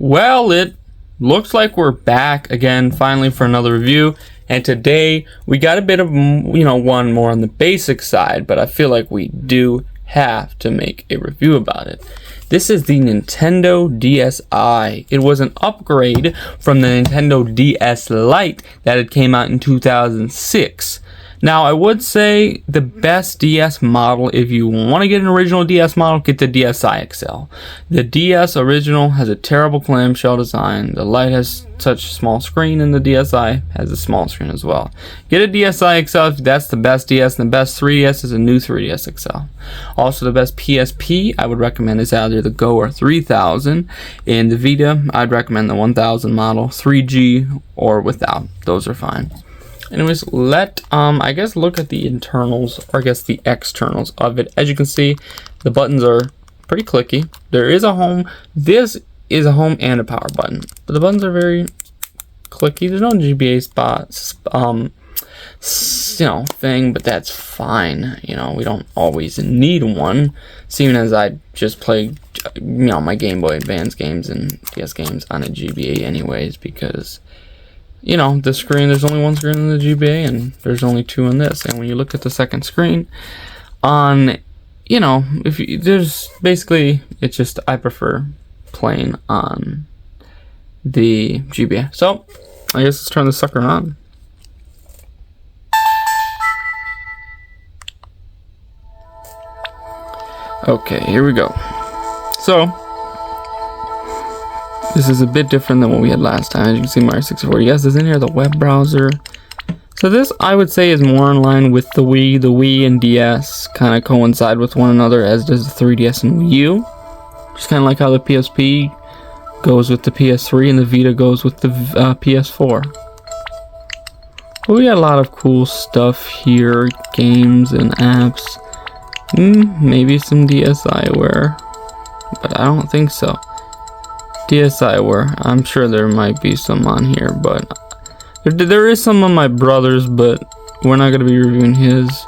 Well, it looks like we're back again finally for another review, and today we got a bit of, one more on the basic side, but I feel like we do have to make a review about it. This is the Nintendo DSi. It was an upgrade from the Nintendo DS Lite that had came out in 2006. Now, I would say the best DS model, if you want to get an original DS model, get the DSi XL. The DS original has a terrible clamshell design. The Lite has such a small screen, and the DSi has a small screen as well. Get a DSi XL if that's the best DS, and the best 3DS is a new 3DS XL. Also, the best PSP I would recommend is either the Go or 3000. In the Vita, I'd recommend the 1000 model, 3G or without. Those are fine. Anyways, look at the internals, or I guess the externals of it. As you can see, the buttons are pretty clicky. There is a home. This is a home and a power button, but the buttons are very clicky. There's no GBA thing, but that's fine. We don't always need one, seeing as I just play, my Game Boy Advance games and DS games on a GBA anyways, because the screen, there's only one screen in the GBA and there's only two in this. And when you look at the second screen on, there's basically, it's just, I prefer playing on the GBA. So, I guess let's turn the sucker on. Okay, here we go. So, this is a bit different than what we had last time. As you can see, Mario 64 DS is in here, the web browser. So this, I would say, is more in line with the Wii. The Wii and DS kind of coincide with one another, as does the 3DS and Wii U. Just kind of like how the PSP goes with the PS3 and the Vita goes with the PS4. But we got a lot of cool stuff here, games and apps. Maybe some DSiWare, but I don't think so. DSiWare, I'm sure there might be some on here, but there is some on my brother's, but we're not going to be reviewing his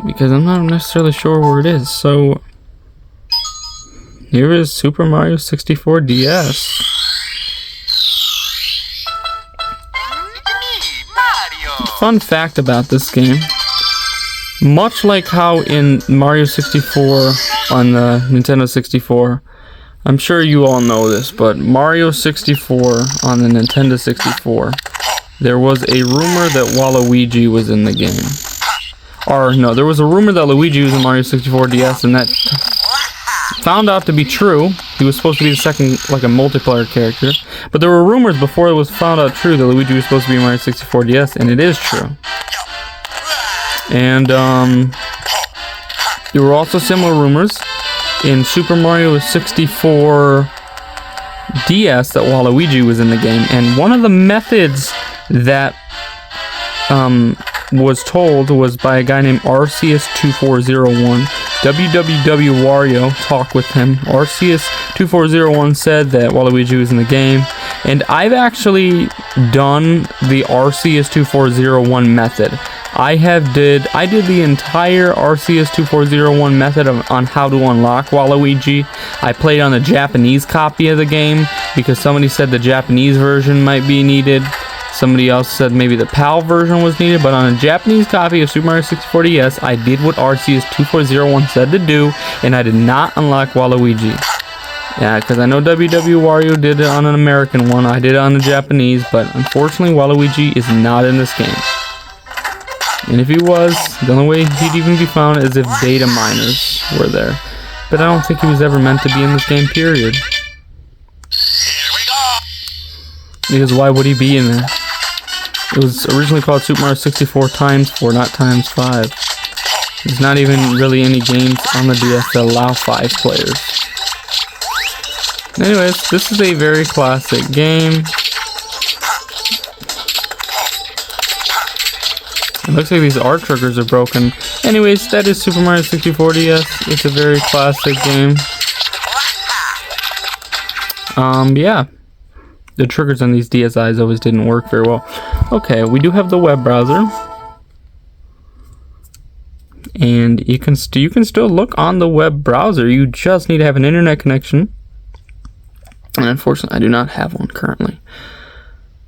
because I'm not necessarily sure where it is. So here is Super Mario 64 DS. Fun fact about this game, much like how in Mario 64 on the Nintendo 64, I'm sure you all know this, but Mario 64 on the Nintendo 64, there was a rumor that Waluigi was in the game. Or no, there was a rumor that Luigi was in Mario 64 DS, and that found out to be true. He was supposed to be the second, like a multiplayer character. But there were rumors before it was found out true that Luigi was supposed to be in Mario 64 DS, and it is true. And there were also similar rumors in Super Mario 64 DS that Waluigi was in the game, and one of the methods that was told was by a guy named Arceus2401. www.wario talked with him. Arceus2401 said that Waluigi was in the game, and I've actually done the Arceus2401 method. I did the entire Arceus2401 method on how to unlock Waluigi. I played on the Japanese copy of the game because somebody said the Japanese version might be needed. Somebody else said maybe the PAL version was needed, but on a Japanese copy of Super Mario 64 DS, I did what Arceus2401 said to do, and I did not unlock Waluigi. Yeah, because I know WW did it on an American one, I did it on the Japanese, but unfortunately Waluigi is not in this game. And if he was, the only way he'd even be found is if data miners were there. But I don't think he was ever meant to be in this game, period. Because why would he be in there? It was originally called Super Mario 64 x4, not x5. There's not even really any games on the DS that allow 5 players. Anyways, this is a very classic game. It looks like these R triggers are broken. Anyways, that is Super Mario 64 DS. It's a very classic game. Yeah. The triggers on these DSi's always didn't work very well. Okay, we do have the web browser. And you can still look on the web browser. You just need to have an internet connection. And unfortunately, I do not have one currently.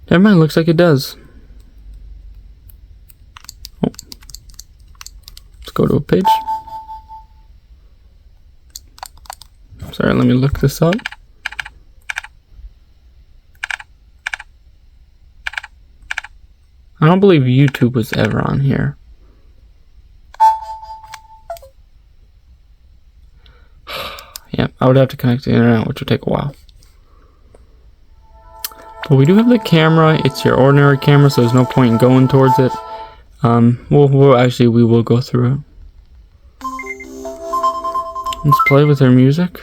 Never mind, looks like it does. Oh. Let's go to a page. Sorry, let me look this up. I don't believe YouTube was ever on here. Yeah, I would have to connect to the internet, which would take a while. But we do have the camera. It's your ordinary camera, so there's no point in going towards it. Actually, we will go through it. Let's play with our music.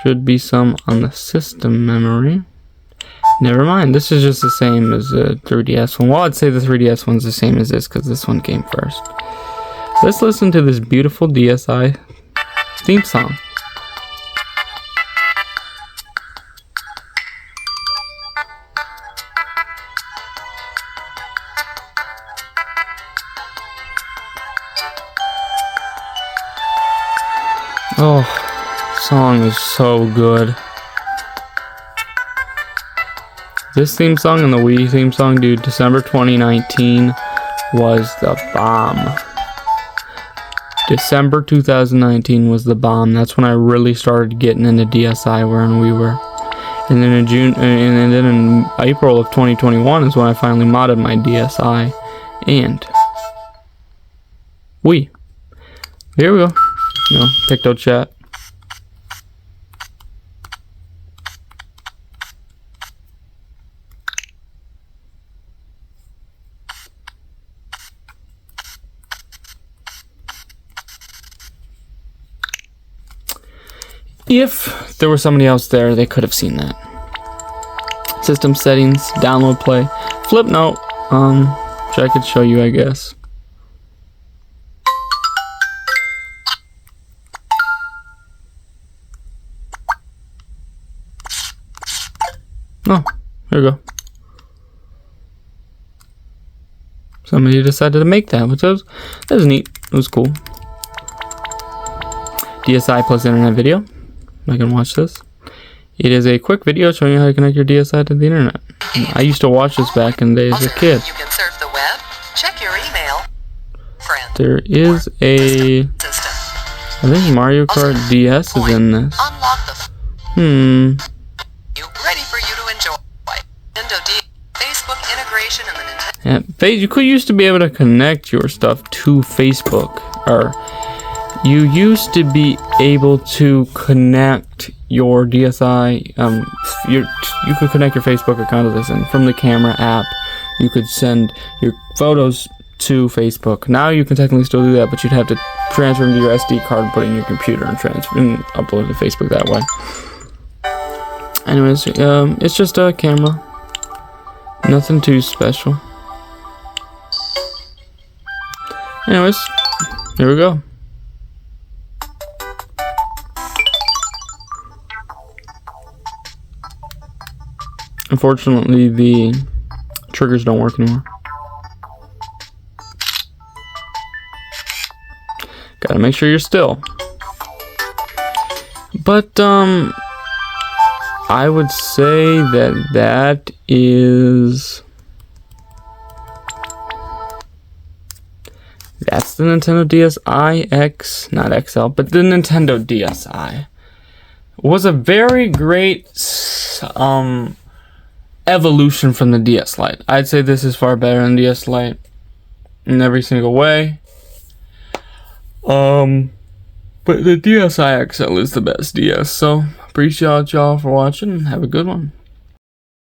Should be some on the system memory. Never mind, this is just the same as the 3DS one. Well, I'd say the 3DS one's the same as this, because this one came first. Let's listen to this beautiful DSi theme song. Oh, song is so good. This theme song and the Wii theme song, dude, December 2019 was the bomb. December 2019 was the bomb. That's when I really started getting into DSi when we were. And then in June, and then in April of 2021 is when I finally modded my DSi and Wii. Here we go. Picto chat. If there was somebody else there, they could have seen that. System settings, download play, flip note, which I could show you, I guess. Oh, here we go. Somebody decided to make that, which was neat. It was cool. DSi plus internet video. I can watch this. It is a quick video showing you how to connect your DSi to the internet. I used to watch this back in the day as a kid. You can surf the web, check your email. Friend. There is a... I think Mario Kart DS is in this. Unlock the You ready for you to enjoy. Nintendo DSi Facebook integration and the Nintendo. Yeah, you could used to be able to connect your stuff to Facebook, or you used to be able to connect your DSi. You could connect your Facebook account to this, and from the camera app, you could send your photos to Facebook. Now you can technically still do that, but you'd have to transfer them to your SD card, put it in your computer, and upload it to Facebook that way. Anyways, it's just a camera. Nothing too special. Anyways, here we go. Unfortunately, the triggers don't work anymore. Gotta make sure you're still. But, I would say that is... That's the Nintendo DSi X, not XL, but the Nintendo DSi. Was a very great, evolution from the DS Lite. I'd say this is far better than DS Lite in every single way. But the DSi XL is the best DS, so appreciate y'all for watching and have a good one.